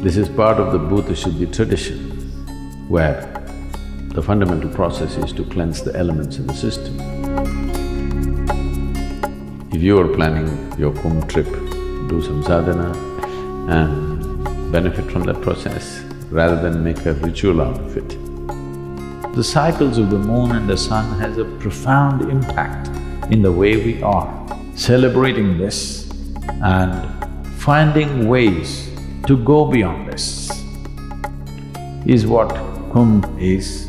This is part of the bhutas tradition, where the fundamental process is to cleanse the elements in the system. If you are planning your Kumbh trip, do some sadhana and benefit from that process rather than make a ritual out of it. The cycles of the moon and the sun has a profound impact in the way we are. Celebrating this and finding ways to go beyond this is what Kumbh is.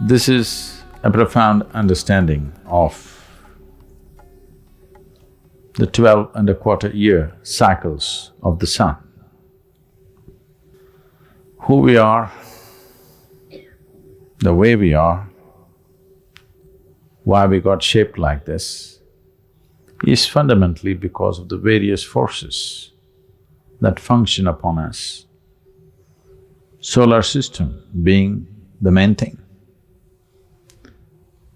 This is a profound understanding of the 12.25-year cycles of the sun. Who we are, the way we are, why we got shaped like this, is fundamentally because of the various forces that function upon us. Solar system being the main thing.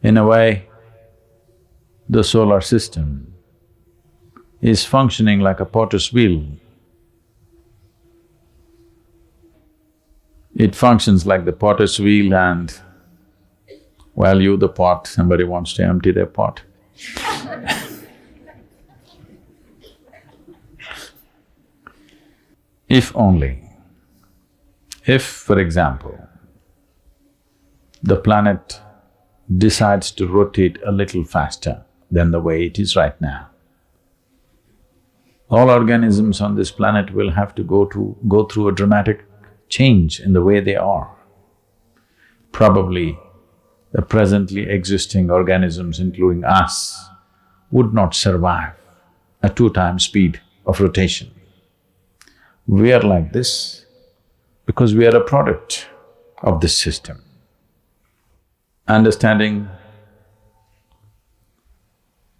In a way, the solar system is functioning like a potter's wheel. It functions like the potter's wheel and while you the pot, somebody wants to empty their pot. If only, if, for example, the planet decides to rotate a little faster than the way it is right now, all organisms on this planet will have to go through a dramatic change in the way they are. Probably the presently existing organisms, including us, would not survive a 2 times speed of rotation. We are like this because we are a product of this system. Understanding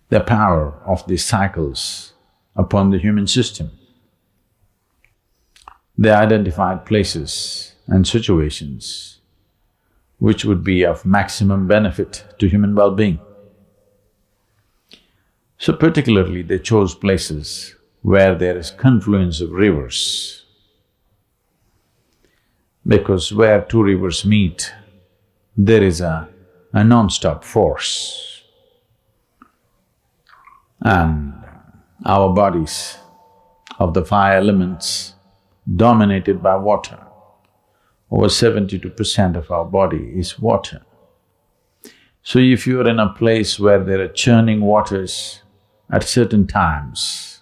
the power of these cycles upon the human system, they identified places and situations which would be of maximum benefit to human well-being. So particularly they chose places where there is confluence of rivers, because where 2 rivers meet, there is a non-stop force. And our bodies of the 5 elements dominated by water. Over 72% of our body is water. So if you are in a place where there are churning waters at certain times,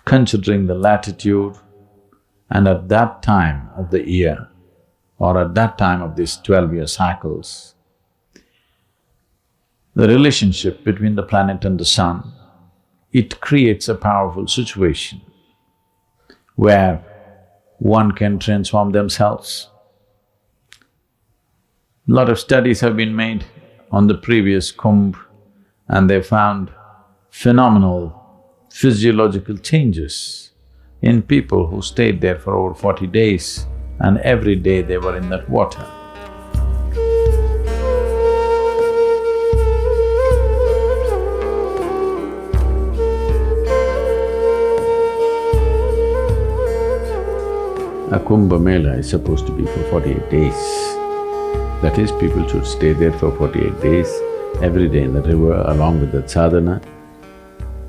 considering the latitude and at that time of the year or at that time of these 12-year cycles, the relationship between the planet and the sun, it creates a powerful situation where one can transform themselves. A lot of studies have been made on the previous Kumbh and they found phenomenal physiological changes in people who stayed there for over 40 days and every day they were in that water. A Kumbh Mela is supposed to be for 48 days. That is, people should stay there for 48 days, every day in the river along with that sadhana.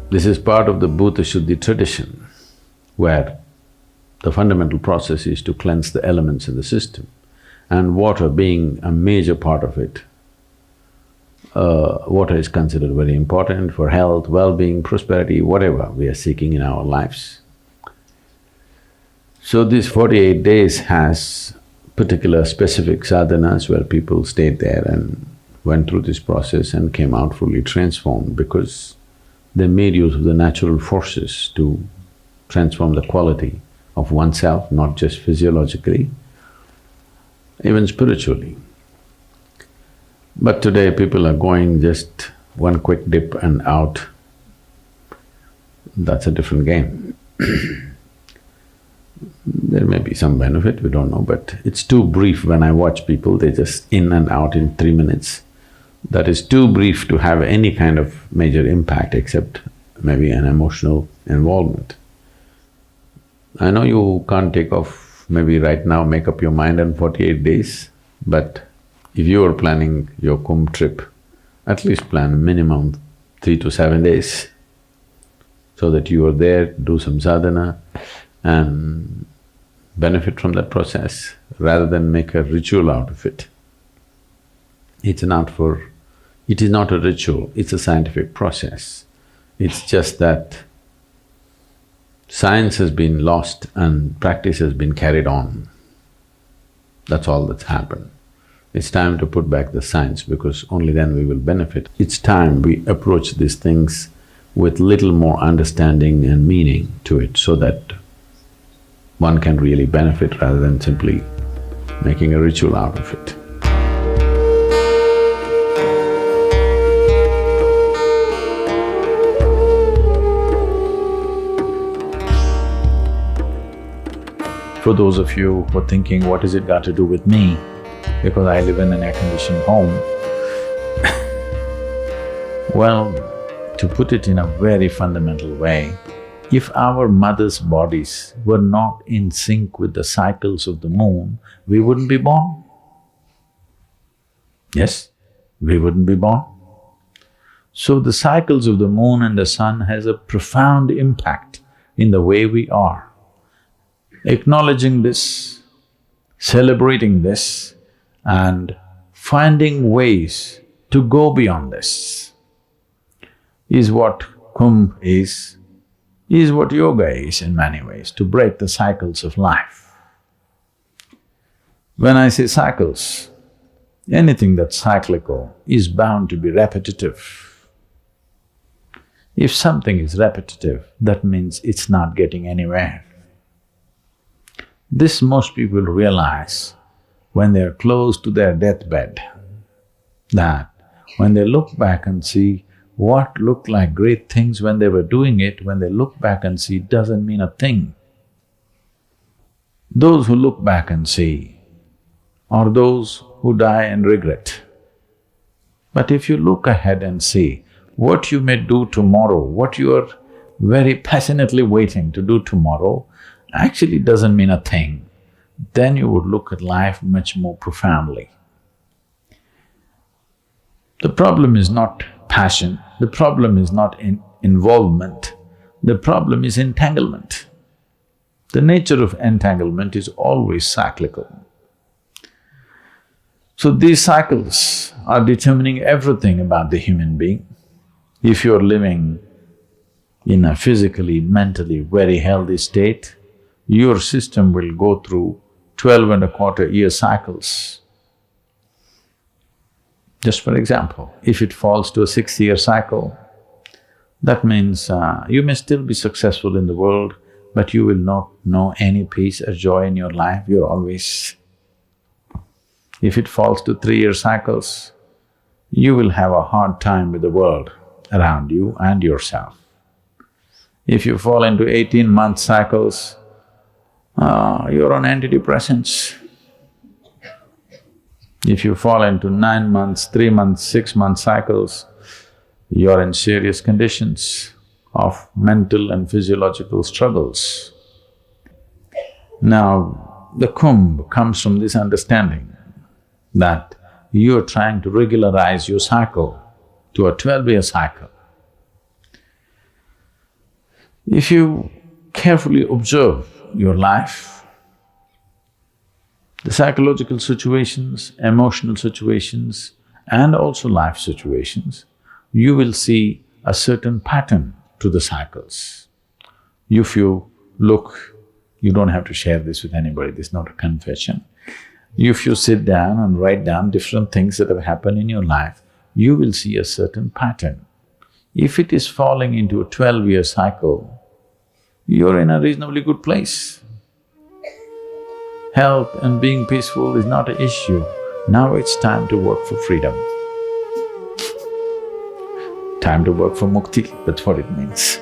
This is part of the bhutas tradition, where the fundamental process is to cleanse the elements in the system, and water being a major part of it. Water is considered very important for health, well-being, prosperity, whatever we are seeking in our lives. So these 48 days has particular specific sadhanas where people stayed there and went through this process and came out fully transformed because they made use of the natural forces to transform the quality of oneself, not just physiologically, even spiritually. But today people are going just one quick dip and out, that's a different game. There may be some benefit, we don't know, but it's too brief. When I watch people, they just in and out in 3 minutes. That is too brief to have any kind of major impact except maybe an emotional involvement. I know you can't take off, maybe right now make up your mind in 48 days, but if you are planning your Kumbh trip, at least plan minimum 3 to 7 days, so that you are there, do some sadhana and benefit from that process, rather than make a ritual out of it. It is not a ritual, it's a scientific process. It's just that science has been lost and practice has been carried on. That's all that's happened. It's time to put back the science, because only then we will benefit. It's time we approach these things with little more understanding and meaning to it, so that one can really benefit rather than simply making a ritual out of it. For those of you who are thinking, what has it got to do with me, because I live in an air-conditioned home, well, to put it in a very fundamental way, if our mothers' bodies were not in sync with the cycles of the moon, we wouldn't be born. Yes, we wouldn't be born. So the cycles of the moon and the sun has a profound impact in the way we are. Acknowledging this, celebrating this, and finding ways to go beyond this is what Kumbh is what yoga is in many ways, to break the cycles of life. When I say cycles, anything that's cyclical is bound to be repetitive. If something is repetitive, that means it's not getting anywhere. This most people realize when they're close to their deathbed, that when they look back and see what looked like great things when they were doing it, when they look back and see, it doesn't mean a thing. Those who look back and see are those who die and regret. But if you look ahead and see what you may do tomorrow, what you are very passionately waiting to do tomorrow, actually doesn't mean a thing, then you would look at life much more profoundly. The problem is not passion, the problem is not involvement, the problem is entanglement. The nature of entanglement is always cyclical. So these cycles are determining everything about the human being. If you're living in a physically, mentally very healthy state, your system will go through 12.25-year cycles. Just for example, if it falls to a 6-year cycle, that means you may still be successful in the world, but you will not know any peace or joy in your life, you're always… If it falls to 3-year cycles, you will have a hard time with the world around you and yourself. If you fall into 18-month cycles, you're on antidepressants. If you fall into 9 months, 3 months, 6-month cycles, you're in serious conditions of mental and physiological struggles. Now, the Kumbh comes from this understanding that you're trying to regularize your cycle to a 12-year cycle. If you carefully observe your life, the psychological situations, emotional situations, and also life situations, you will see a certain pattern to the cycles. If you look, you don't have to share this with anybody, this is not a confession. If you sit down and write down different things that have happened in your life, you will see a certain pattern. If it is falling into a 12-year cycle, you're in a reasonably good place. Health and being peaceful is not an issue. Now it's time to work for freedom. time to work for mukti, that's what it means.